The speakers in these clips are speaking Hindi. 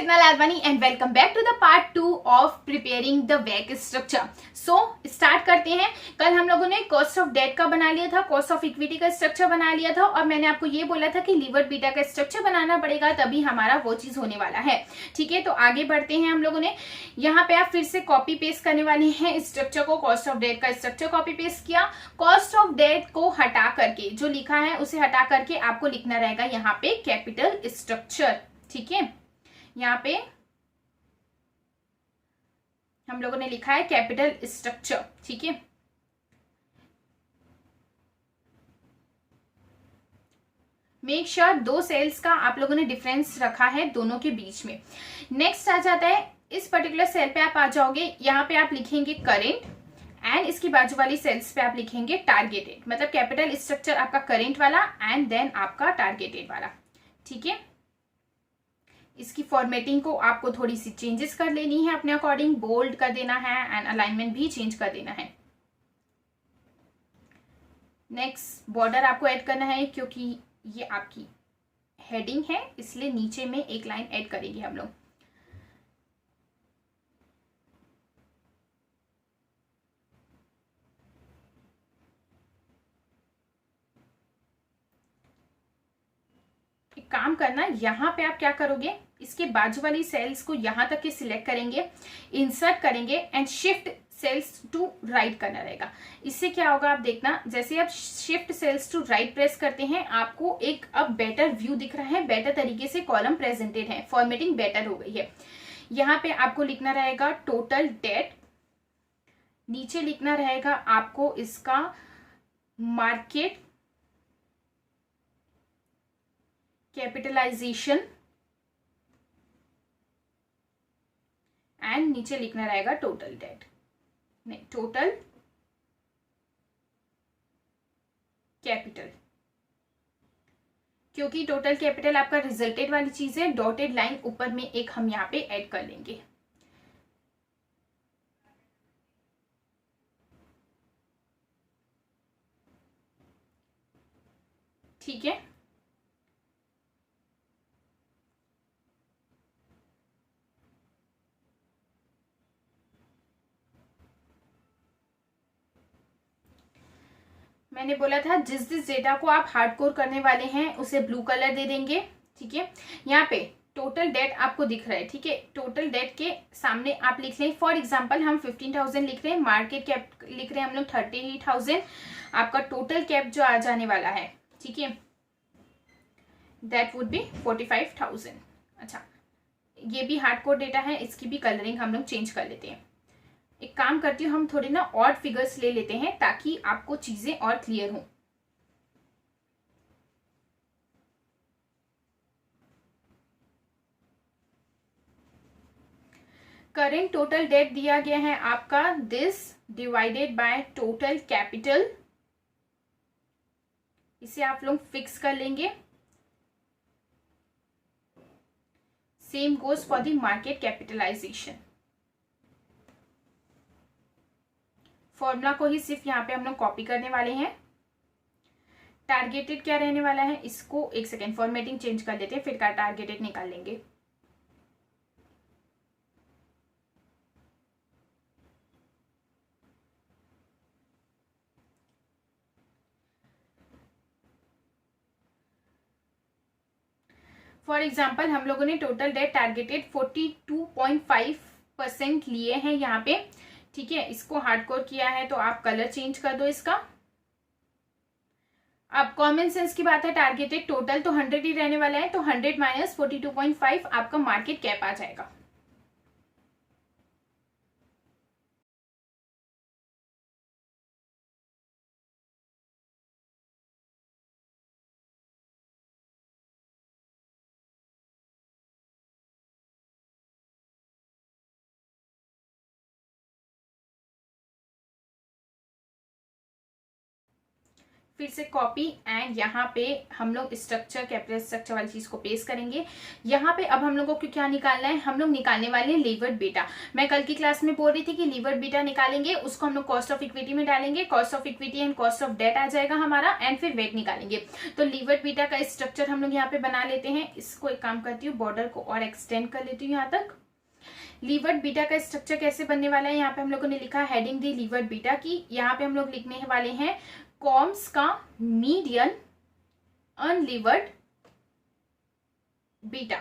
Sipna Lalwani and welcome back to the part 2 of preparing the WACC structure. So start करते हैं। कल हम लोगों ने कॉस्ट ऑफ डेट का बना लिया था, कॉस्ट ऑफ इक्विटी का स्ट्रक्चर बना लिया था और मैंने आपको ये बोला था कि लीवर बीटा का स्ट्रक्चर बनाना पड़ेगा तभी हमारा वो चीज होने वाला है। ठीक है, तो आगे बढ़ते हैं। हम लोगों ने यहाँ पे आप फिर से कॉपी पेस्ट करने वाले हैं स्ट्रक्चर को। कॉस्ट ऑफ डेट का स्ट्रक्चर कॉपी पेस्ट किया। कॉस्ट ऑफ डेट को हटा करके जो लिखा है उसे हटा करके आपको लिखना रहेगा यहाँ पे कैपिटल स्ट्रक्चर। ठीक है, यहाँ पे हम लोगों ने लिखा है कैपिटल स्ट्रक्चर। ठीक है, मेक श्योर दो सेल्स का आप लोगों ने डिफरेंस रखा है दोनों के बीच में। नेक्स्ट आ जाता है, इस पर्टिकुलर सेल पे आप आ जाओगे, यहाँ पे आप लिखेंगे करेंट एंड इसकी बाजू वाली सेल्स पे आप लिखेंगे टारगेटेड। मतलब कैपिटल स्ट्रक्चर आपका करेंट वाला एंड देन आपका टारगेटेड वाला। ठीक है, इसकी फॉर्मेटिंग को आपको थोड़ी सी चेंजेस कर लेनी है अपने अकॉर्डिंग, बोल्ड कर देना है एंड अलाइनमेंट भी चेंज कर देना है। नेक्स्ट बॉर्डर आपको ऐड करना है क्योंकि ये आपकी हेडिंग है, इसलिए नीचे में एक लाइन ऐड करेंगे हम लोग। एक काम करना, यहाँ पे आप क्या करोगे, इसके बाजू वाली सेल्स को यहां तक के सिलेक्ट करेंगे, इंसर्ट करेंगे and shift cells to right करना रहेगा। इससे क्या होगा आप देखना, जैसे आप shift cells to right press करते हैं आपको एक अब बेटर व्यू दिख रहा है, बेटर तरीके से कॉलम प्रेजेंटेड है, फॉर्मेटिंग बेटर हो गई है। यहाँ पे आपको लिखना रहेगा टोटल डेट, नीचे लिखना रहेगा आपको इसका मार्केट कैपिटलाइजेशन एंड नीचे लिखना रहेगा टोटल डेट, नहीं टोटल कैपिटल, क्योंकि टोटल कैपिटल आपका रिजल्टेड वाली चीज है। डॉटेड लाइन ऊपर में एक हम यहाँ पे ऐड कर लेंगे। ठीक है, मैंने बोला था जिस डेटा को आप हार्डकोर करने वाले हैं उसे ब्लू कलर दे देंगे। ठीक है, यहाँ पे टोटल डेट आपको दिख रहा है। ठीक है, टोटल डेट के सामने आप लिख लें, फॉर एग्जांपल हम 15,000 लिख रहे हैं, मार्केट कैप लिख रहे हैं हम लोग 30,000, आपका टोटल कैप जो आ जाने वाला है, ठीक है, दैट वुड बी 45,000। अच्छा, ये भी हार्डकोर डेटा है, इसकी भी कलरिंग हम लोग चेंज कर लेते हैं। एक काम करती हूँ, हम थोड़े ना ऑड फिगर्स ले लेते हैं ताकि आपको चीजें और क्लियर हो। करेंट टोटल डेट दिया गया है आपका this divided by total capital, इसे आप लोग फिक्स कर लेंगे। Same goes for the market capitalization. Formula को ही सिर्फ यहाँ पे हम लोग कॉपी करने वाले हैं। टारगेटेड क्या रहने वाला है, इसको एक सेकेंड फॉर्मेटिंग चेंज कर लेते हैं, फिर का टारगेटेड निकाल लेंगे। फॉर एग्जाम्पल हम लोगों ने टोटल डेट टारगेटेड 42.5% लिए हैं यहाँ पे। ठीक है, इसको हार्डकोर किया है तो आप कलर चेंज कर दो इसका। अब कॉमन सेंस की बात है, टारगेटेड टोटल तो 100 ही रहने वाला है, तो 100 माइनस 42.5 आपका मार्केट कैप आ जाएगा। फिर से कॉपी एंड यहाँ पे हम लोग स्ट्रक्चर, कैपिटल स्ट्रक्चर वाली चीज को पेस्ट करेंगे। यहाँ पे अब हम लोगों को क्या निकालना है, हम लोग निकालने वाले हैं लीवर्ड बीटा। मैं कल की क्लास में बोल रही थी कि लीवर्ड बीटा निकालेंगे, उसको हम लोग कॉस्ट ऑफ इक्विटी में डालेंगे, cost of equity and cost of debt आ जाएगा हमारा, एंड फिर वेट निकालेंगे। तो लीवर्ड बीटा का स्ट्रक्चर हम लोग यहाँ पे बना लेते हैं। इसको एक काम करती हूँ, बॉर्डर को और एक्सटेंड कर लेती हूँ यहाँ तक। लीवर्ड बीटा का स्ट्रक्चर कैसे बनने वाला है, यहाँ पे हम लोगों ने लिखा हेडिंग दी लीवर्ड बीटा की। यहाँ पे हम लोग लिखने वाले हैं कॉम्स का मीडियन अनलीवर्ड बीटा।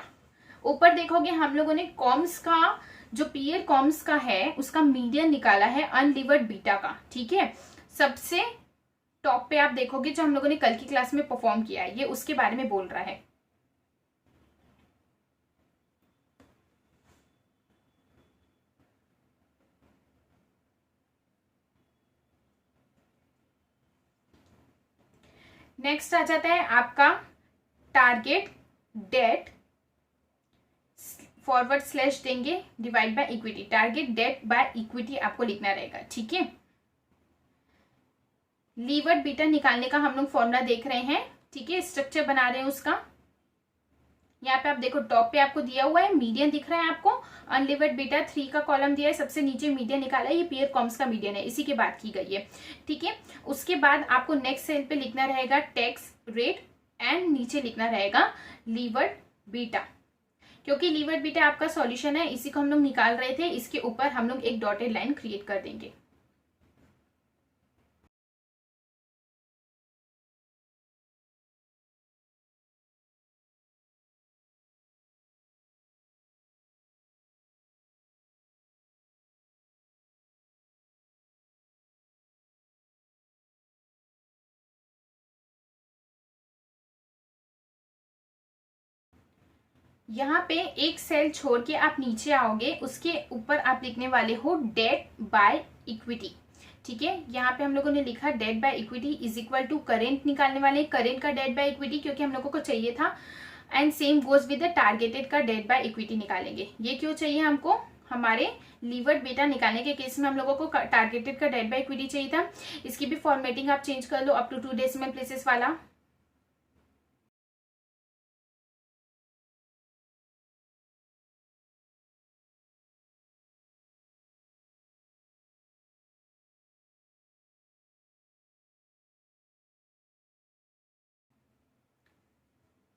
ऊपर देखोगे हम लोगों ने कॉम्स का, जो पीयर कॉम्स का है उसका मीडियन निकाला है अनलीवर्ड बीटा का, ठीक है। सबसे टॉप पे आप देखोगे जो हम लोगों ने कल की क्लास में परफॉर्म किया है, ये उसके बारे में बोल रहा है। नेक्स्ट आ जाता है आपका टारगेट डेट फॉरवर्ड स्लैश देंगे divide by equity. Target debt by equity आपको लिखना रहेगा, ठीक है। लीवर्ड बीटा निकालने का हम लोग फॉर्मूला देख रहे हैं, ठीक है, स्ट्रक्चर बना रहे हैं उसका। यहाँ पे आप देखो टॉप पे आपको दिया हुआ है मीडियन दिख रहा है आपको, अनलीवर्ड बीटा 3 का कॉलम दिया है, सबसे नीचे मीडियन निकाला है, ये पीयर कॉम्स का मीडियन है, इसी की बात की गई है, ठीक है। उसके बाद आपको नेक्स्ट सेल पे लिखना रहेगा टैक्स रेट एंड नीचे लिखना रहेगा लीवर्ड बीटा। क्योंकि लीवर्ड बीटा आपका सॉल्यूशन है, इसी को हम लोग निकाल रहे थे, इसके ऊपर हम लोग एक डॉटेड लाइन क्रिएट कर देंगे। यहाँ पे एक सेल छोड़ के आप नीचे आओगे, उसके ऊपर आप लिखने वाले हो डेट बाय इक्विटी, ठीक है। यहाँ पे हम लोगों ने लिखा debt by equity is equal to current निकालने वाले, करेंट का डेट बाय इक्विटी क्योंकि हम लोगों को चाहिए था, and same goes with the targeted का डेट बाय इक्विटी निकालेंगे। ये क्यों चाहिए हमको, हमारे लीवर्ड बीटा निकालने के केस में हम लोगों को टारगेटेड का डेट बाय इक्विटी चाहिए था। इसकी भी फॉर्मेटिंग आप चेंज कर लो अप टू 2 डेसिमल प्लेसेस वाला।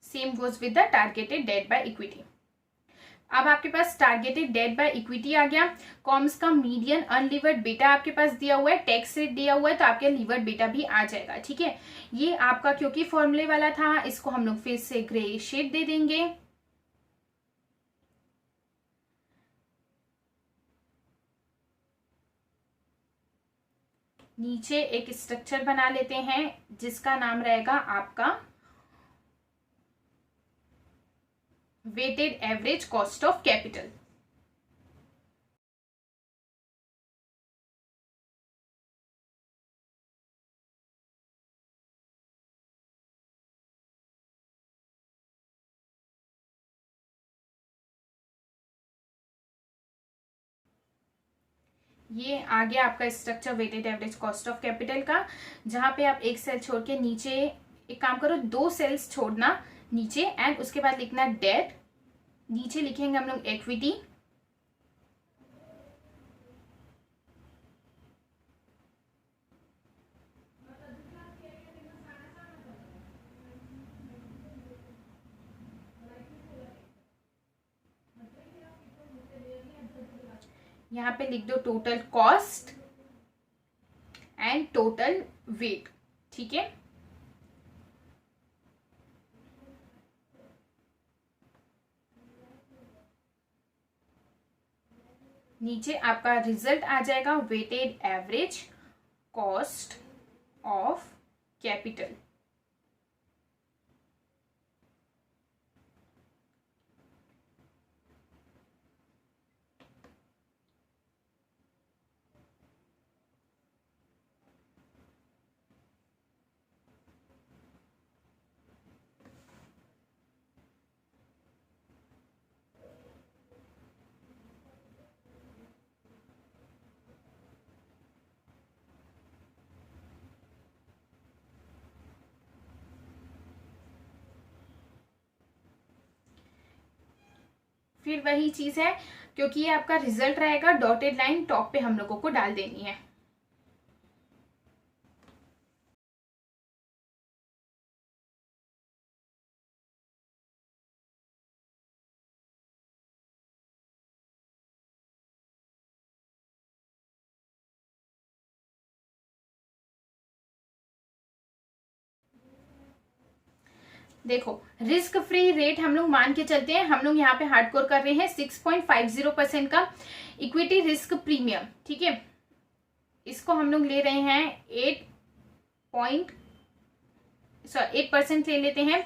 Same goes with the targeted debt by equity. अब आपके पास टारगेटेड डेट बाय इक्विटी आ गया, कॉम्स का मीडियन अनलीवर्ड बीटा आपके पास दिया हुआ है, टैक्स रेट दिया हुआ है, तो आपके लीवर्ड बीटा भी आ जाएगा, ठीक है। ये आपका क्योंकि फॉर्मूले वाला था, इसको हम लोग फिर से ग्रे शेड दे देंगे। नीचे एक स्ट्रक्चर बना लेते हैं जिसका नाम रहेगा आपका weighted average cost of capital. ये आ गया आपका structure weighted average cost of capital का, जहां पे आप एक सेल छोड़ के नीचे, एक काम करो 2 सेल्स छोड़ना नीचे, एंड उसके बाद लिखना डेट, नीचे लिखेंगे हम लोग इक्विटी, यहाँ पे लिख दो total cost and total weight, ठीक है। नीचे आपका रिजल्ट आ जाएगा weighted average cost of capital. फिर वही चीज़ है, क्योंकि ये आपका रिजल्ट रहेगा, डॉटेड लाइन टॉप पे हम लोगों को डाल देनी है। देखो रिस्क फ्री रेट हम लोग मान के चलते हैं, हम लोग यहाँ पे हार्डकोर कर रहे हैं 6.50% का इक्विटी रिस्क प्रीमियम, ठीक है। इसको हम लोग ले रहे हैं 8% ले लेते हैं,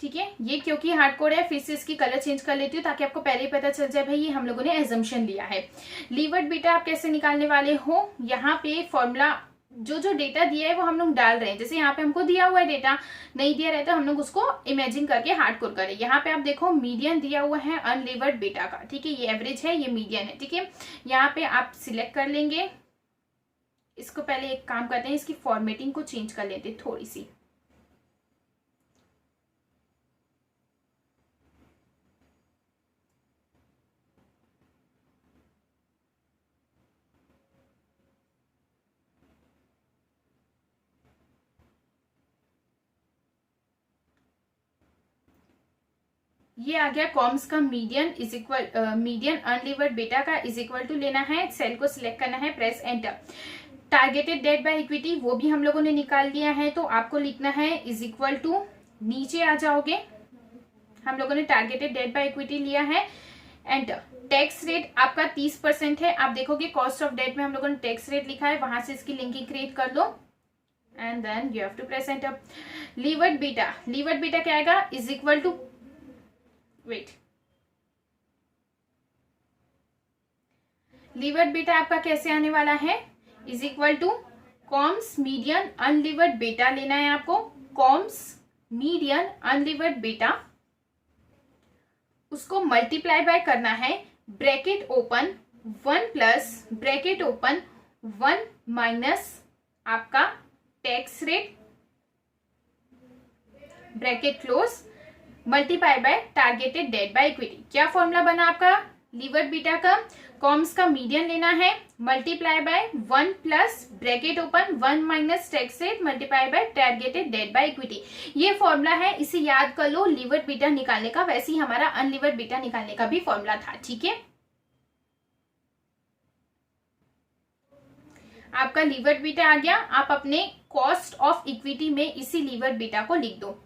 ठीक है। ये क्योंकि हार्डकोर है, फिर से इसकी कलर चेंज कर लेती हूँ ताकि आपको पहले ही पता चल जाए भाई ये हम लोगों ने एजम्पशन लिया है। लीवर्ड बीटा आप कैसे निकालने वाले हो, यहाँ पे फॉर्मूला जो जो डेटा दिया है वो हम लोग डाल रहे हैं। जैसे यहाँ पे हमको दिया हुआ है डेटा, नहीं दिया रहता हम लोग उसको इमेजिन करके हार्डकोर करें। यहाँ पे आप देखो मीडियन दिया हुआ है अनलीवर्ड बीटा का, ठीक है। ये एवरेज है, ये मीडियन है, ठीक है। यहाँ पे आप सिलेक्ट कर लेंगे इसको। पहले एक काम करते हैं, इसकी फॉर्मेटिंग को चेंज कर लेते हैं थोड़ी सी। ये आ गया कॉम्स का median is equal, median unlevered beta का इज इक्वल टू लेना है, सेल को सिलेक्ट करना है, press enter. Targeted debt by equity वो भी हम लोगों ने निकाल लिया है, तो आपको लिखना है इज इक्वल टू, नीचे आ जाओगे, हम लोगों ने टारगेटेड डेट बाय इक्विटी लिया है, एंटर। टैक्स रेट आपका 30% है। आप देखोगे कॉस्ट ऑफ डेट में हम लोगों ने टैक्स रेट लिखा है, वहां से इसकी लिंकिंग क्रिएट कर लो and then you have to press enter. Levered beta क्या आएगा, is equal to, wait, levered beta आपका कैसे आने वाला है, is equal to comps median unlevered beta लेना है आपको, कॉम्स मीडियन अनलीवर्ड बीटा, उसको मल्टीप्लाई बाय करना है, bracket open 1 plus bracket open 1 minus आपका tax rate, bracket close, multiply by targeted debt by equity. क्या फॉर्मूला बना आपका लीवर्ड बीटा का, कॉम्स का मीडियन लेना है, multiply by 1 plus bracket open 1 minus tax rate multiply by targeted debt by equity. ये फॉर्मूला है, इसे याद कर लो लीवर्ड बीटा निकालने का। वैसे ही हमारा अनलीवर्ड बीटा निकालने का भी फॉर्मूला था, ठीक है। आपका लीवर्ड बीटा आ गया, आप अपने कॉस्ट ऑफ इक्विटी में इसी लीवर्ड बीटा को लिख दो।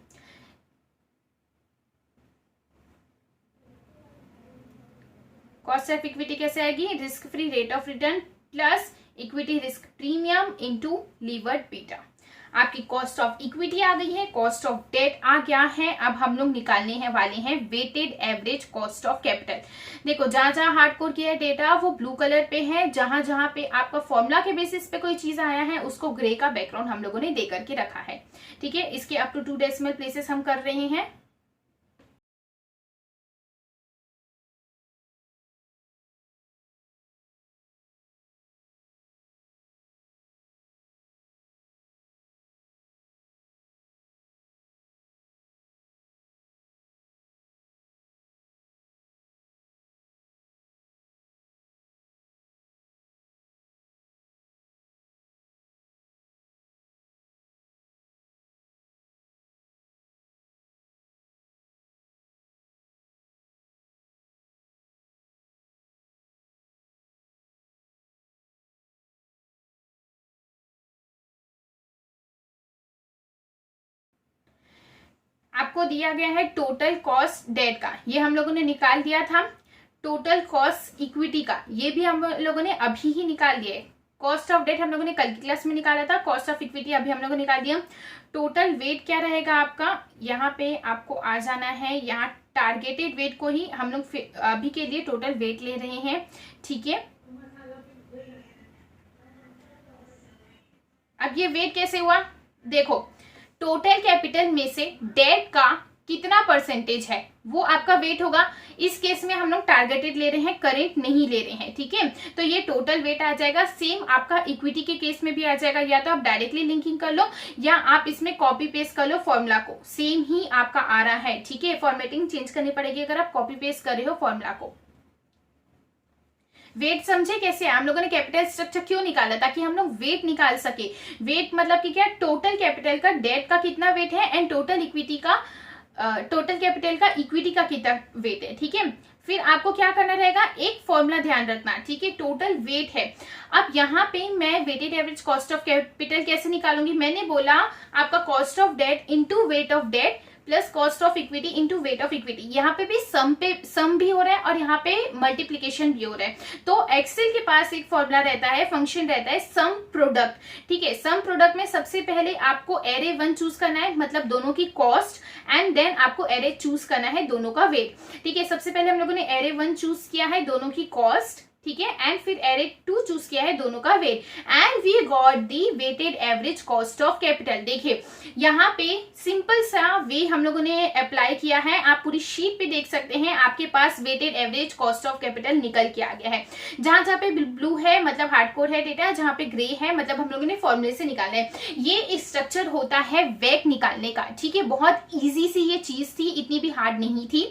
कॉस्ट ऑफ इक्विटी कैसे आएगी, risk free rate of return plus equity risk premium into levered beta. आपकी कॉस्ट ऑफ इक्विटी आ गई है, कॉस्ट ऑफ डेट आ गया है। अब हम लोग निकालने हैं वाले हैं weighted average cost of capital. देखो जहां जहां हार्डकोर किया है डेटा वो ब्लू कलर पे है, जहां जहां पे आपका फॉर्मूला के बेसिस पे कोई चीज आया है उसको ग्रे का बैकग्राउंड हम लोगों ने दे करके रखा है, ठीक है। इसके अप टू 2 डेसिमल प्लेसेस हम कर रहे हैं। आपको दिया गया है टोटल कॉस्ट डेट का, ये हम लोगों ने निकाल दिया था। टोटल कॉस्ट इक्विटी का ये भी हम लोगों ने अभी ही निकाल दिया है। कॉस्ट ऑफ डेट हम लोगों ने कल की क्लास में निकाला था, कॉस्ट ऑफ इक्विटी अभी हम लोगों ने निकाल दिया। टोटल वेट क्या रहेगा आपका, यहाँ पे आपको आ जाना है, यहाँ टारगेटेड वेट को ही हम लोग अभी के लिए टोटल वेट ले रहे हैं, ठीक है। अब ये वेट कैसे हुआ, देखो टोटल कैपिटल में से डेट का कितना परसेंटेज है वो आपका वेट होगा। इस केस में हम लोग टारगेटेड ले रहे हैं, करेंट नहीं ले रहे हैं, ठीक है। तो ये टोटल वेट आ जाएगा। सेम आपका इक्विटी के केस में भी आ जाएगा, या तो आप डायरेक्टली लिंकिंग कर लो या आप इसमें कॉपी पेस्ट कर लो फॉर्मूला को, सेम ही आपका आ रहा है, ठीक है। फॉर्मेटिंग चेंज करनी पड़ेगी अगर आप कॉपी पेस्ट कर रहे हो फॉर्मूला को। वेट समझे कैसे हम लोगों ने कैपिटल स्ट्रक्चर क्यों निकाला, ताकि हम लोग वेट निकाल सके। वेट मतलब कि क्या, टोटल कैपिटल का डेट का कितना वेट है एंड टोटल इक्विटी का टोटल कैपिटल का इक्विटी का कितना वेट है, ठीक है। फिर आपको क्या करना रहेगा, एक फॉर्मूला ध्यान रखना, ठीक है। टोटल वेट है। अब यहाँ पे मैं weighted average cost of capital कैसे निकालूंगी, मैंने बोला आपका cost of debt into weight of debt plus cost of equity into weight of equity. यहाँ पे भी सम भी हो रहा है और यहाँ पे मल्टीप्लीकेशन भी हो रहा है। तो एक्सेल के पास एक फॉर्मूला रहता है, फंक्शन रहता है सम प्रोडक्ट, ठीक है। सम प्रोडक्ट में सबसे पहले आपको एरे 1 चूज करना है, मतलब दोनों की कॉस्ट, एंड देन आपको एरे चूज करना है दोनों का वेट, ठीक है। सबसे पहले हम लोगों ने एरे 1 चूज किया है दोनों की कॉस्ट, ठीक है, एंड फिर एरे 2 चूज किया है दोनों का weight, and we got the weighted average cost of capital. देखिए यहाँ पे सिंपल सा वे हम लोगों ने अप्लाई किया है, आप पूरी शीट पे देख सकते हैं, आपके पास weighted average cost of capital निकल के आ गया है। जहां जहां पे ब्लू है मतलब हार्डकोर है डेटा, जहां पे ग्रे है मतलब हम लोगों ने फॉर्मूले से निकाला है। ये स्ट्रक्चर होता है वेट निकालने का, ठीक है। बहुत ईजी सी ये चीज थी, इतनी भी हार्ड नहीं थी।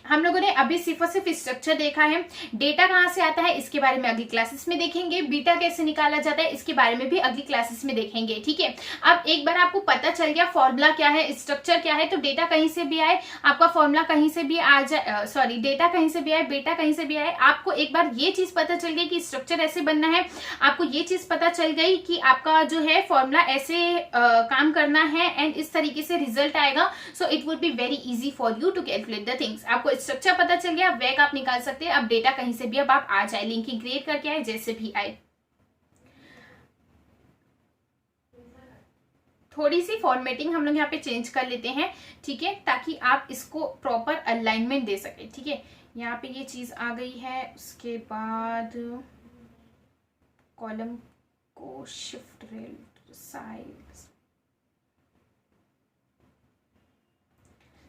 हम लोगों ने अभी सिर्फ और सिर्फ स्ट्रक्चर देखा है। डेटा कहाँ से आता है इसके बारे में अगली क्लासेस में देखेंगे, बीटा कैसे निकाला जाता है इसके बारे में भी अगली क्लासेस में देखेंगे, ठीक है। अब एक बार आपको पता चल गया फॉर्मूला क्या है, स्ट्रक्चर क्या है, तो डेटा कहीं से भी आए, आपका फॉर्मूला कहीं से भी आ जाए, सॉरी डेटा कहीं से भी आए, बेटा कहीं से भी आए, आपको एक बार ये चीज पता चल गई कि स्ट्रक्चर ऐसे बनना है, आपको ये चीज पता चल गई कि आपका जो है फॉर्मूला ऐसे काम करना है एंड इस तरीके से रिजल्ट आएगा। So it would be very easy for you to calculate the things. आपको स्ट्रक्चर पता चल गया, वैक आप निकाल सकते हैं। अब डेटा कहीं से भी अब आप आ जाए, लिंकिंग क्रिएट करके आए, जैसे भी आए। थोड़ी सी फॉर्मेटिंग हम लोग यहाँ पे चेंज कर लेते हैं, ठीक है, ताकि आप इसको प्रॉपर अलाइनमेंट दे सके, ठीक है। यहाँ पे ये चीज आ गई है, उसके बाद कॉलम को शिफ्ट साइड,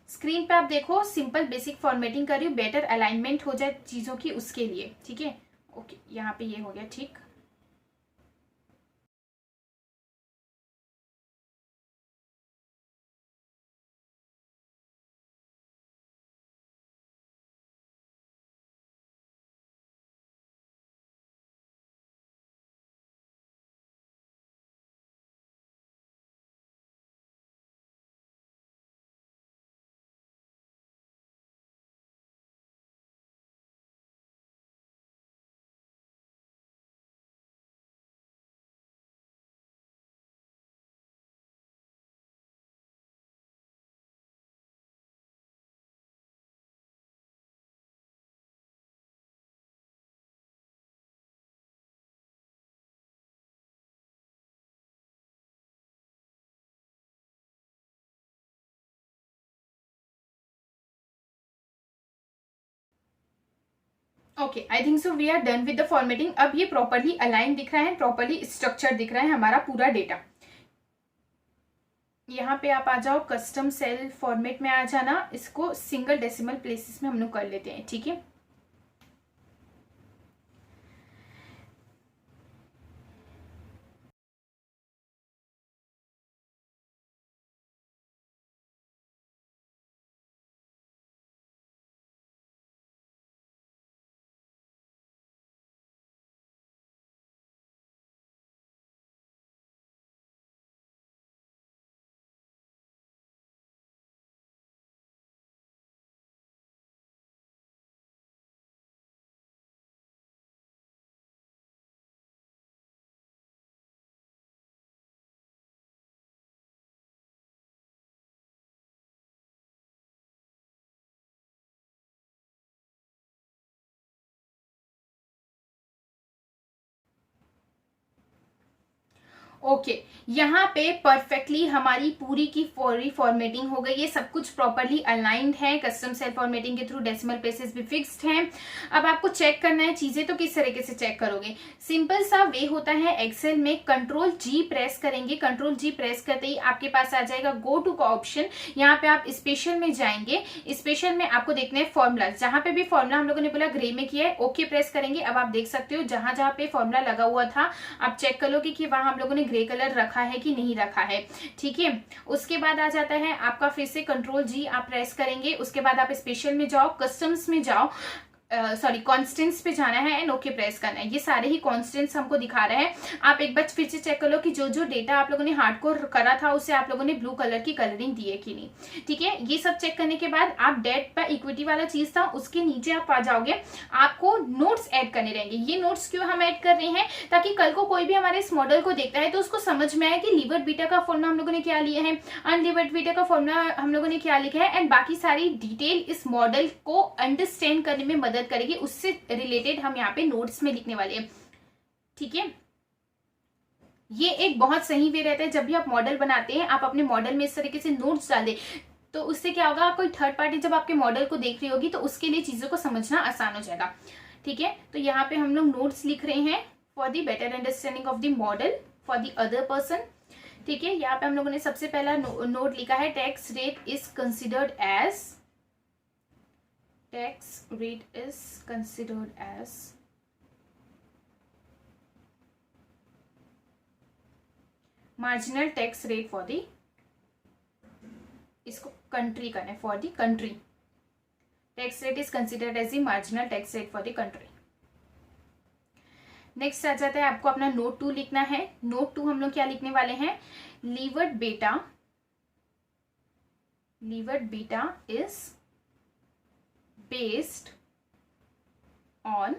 स्क्रीन पे आप देखो, सिंपल बेसिक फॉर्मेटिंग कर रही हूँ, बेटर अलाइनमेंट हो जाए चीजों की उसके लिए, ठीक है। ओके, यहाँ पे ये हो गया, ठीक। Okay, I think so we are done with the formatting. अब ये प्रॉपरली अलाइन दिख रहा है, प्रॉपरली स्ट्रक्चर दिख रहा है हमारा पूरा डेटा। यहाँ पे आप आ जाओ, कस्टम सेल फॉर्मेट में आ जाना, इसको सिंगल डेसिमल प्लेसेस में हम लोग कर लेते हैं, ठीक है। ओके यहाँ पे परफेक्टली हमारी पूरी की पूरी फॉर्मेटिंग हो गई है, सब कुछ प्रॉपरली अलाइंड है, कस्टम सेल फॉर्मेटिंग के थ्रू डेसिमल प्लेसेस भी फिक्स्ड हैं। अब आपको चेक करना है चीजें, तो किस तरीके से चेक करोगे? सिंपल सा वे होता है, एक्सेल में कंट्रोल जी प्रेस करेंगे, कंट्रोल जी प्रेस करते ही आपके पास आ जाएगा गो टू का ऑप्शन। यहाँ पे आप स्पेशल में जाएंगे, स्पेशल में आपको देखना है फॉर्मूला, जहां पे भी फॉर्मूला हम लोगों ने बोला ग्रे में किया है, ओके प्रेस करेंगे। अब आप देख सकते हो जहां जहां पे फॉर्मूला लगा हुआ था आप चेक कर लोगे कि वहां हम लोगों ने ग्रे कलर रखा है कि नहीं रखा है, ठीक है। उसके बाद आ जाता है आपका फिर से कंट्रोल जी आप प्रेस करेंगे, उसके बाद आप स्पेशल में जाओ, कस्टम्स में जाओ, सॉरी कॉन्स्टेंट्स पे जाना है एंड ओके प्रेस करना है। ये सारे ही कॉन्स्टेंट्स हमको दिखा रहे हैं। आप एक बार फिर से चेक कर लो कि जो जो डेटा आप लोगों ने हार्डकोर करा था उससे आप लोगों ने ब्लू कलर की कलरिंग दी है कि नहीं, ठीक है। ये सब चेक करने के बाद आप डेट पर इक्विटी वाला चीज था उसके नीचे आप आ जाओगे, आपको नोट्स ऐड करने रहेंगे। ये नोट्स क्यों हम ऐड कर रहे हैं? ताकि कल को कोई भी हमारे इस मॉडल को देखता है तो उसको समझ में आए कि लीवर्ड बीटा का फॉर्मूला हम लोगों ने क्या लिया है, अनलीवर्ड बीटा का फॉर्मूला हम लोगों ने क्या लिखा है, एंड बाकी सारी डिटेल इस मॉडल को अंडरस्टैंड करने में मदद करेगी। उससे रिलेटेड हम यहाँ पे नोट्स में लिखने वाले हैं, ठीक है। ये एक बहुत सही वे रहता है, जब भी आप मॉडल बनाते हैं आप अपने मॉडल में इस तरीके से नोट्स डाल दें, तो उससे क्या होगा, कोई थर्ड पार्टी जब आपके मॉडल को देख रही होगी तो उसके लिए चीजों को समझना आसान हो जाएगा, ठीक है। तो यहाँ पे हम लोग नोट्स लिख रहे हैं for the better understanding of the model for the other person, ठीक है। यहाँ पे हम लोगों ने सबसे पहला नोट लिखा है, tax rate is considered as, tax rate is considered as marginal tax rate for the, इसको कंट्री करना है, for the country tax rate is considered as the marginal tax rate for the country. Next आ जाता है आपको अपना नोट 2 लिखना है। नोट 2 हम लोग क्या लिखने वाले हैं, levered beta is based on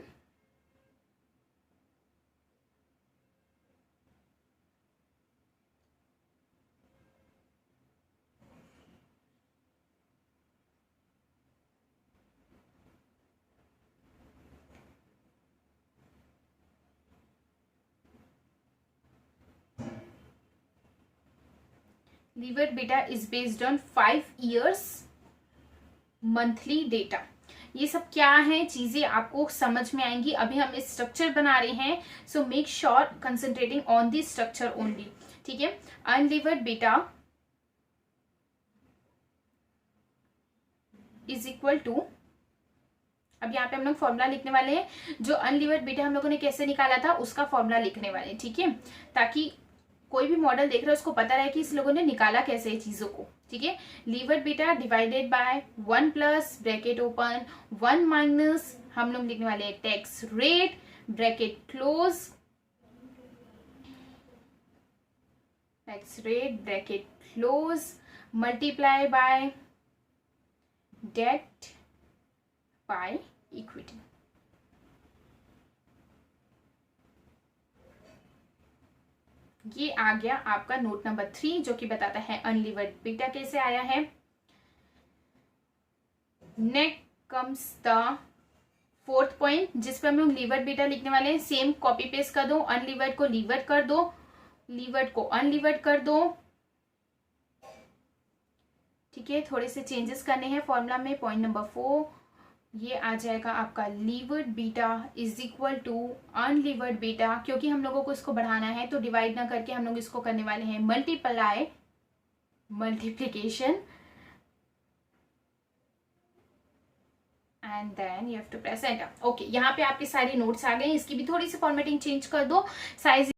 levered beta is based on 5 years monthly data. ये सब क्या है चीजें आपको समझ में आएंगी, अभी हम इस स्ट्रक्चर बना रहे हैं, so make sure concentrating on the structure only, ठीक है। Unlevered beta is equal to, अब यहाँ पे हम लोग फॉर्मूला लिखने वाले हैं, जो अनलीवर्ड बीटा हम लोगों ने कैसे निकाला था उसका फॉर्मूला लिखने वाले हैं, ठीक है, ताकि कोई भी मॉडल देख रहा है उसको पता रहे कि इस लोगों ने निकाला कैसे है चीजों को, ठीक है। Levered beta divided by 1 plus bracket open 1 minus हम लोग लिखने वाले हैं tax rate bracket close, tax rate bracket close multiply by debt by equity. ये आ गया आपका नोट नंबर 3 जो कि बताता है अनलीवर्ड बीटा कैसे आया है। Next comes the 4th point जिस पर हम लोग लीवर्ड बीटा लिखने वाले हैं। सेम कॉपी पेस्ट कर दो, अनलीवर्ड को लीवर्ड कर दो, लीवर्ड को अनलीवर्ड कर दो, ठीक है। थोड़े से चेंजेस करने हैं फॉर्मूला में। पॉइंट नंबर 4 ये आ जाएगा आपका levered beta is equal to unlevered beta, क्योंकि हम लोगों को इसको बढ़ाना है तो डिवाइड ना करके हम लोग इसको करने वाले हैं multiply, multiplication and then you have to press enter. Okay, यहाँ पे आपके सारे नोट्स आ गए, इसकी भी थोड़ी सी फॉर्मेटिंग चेंज कर दो, साइज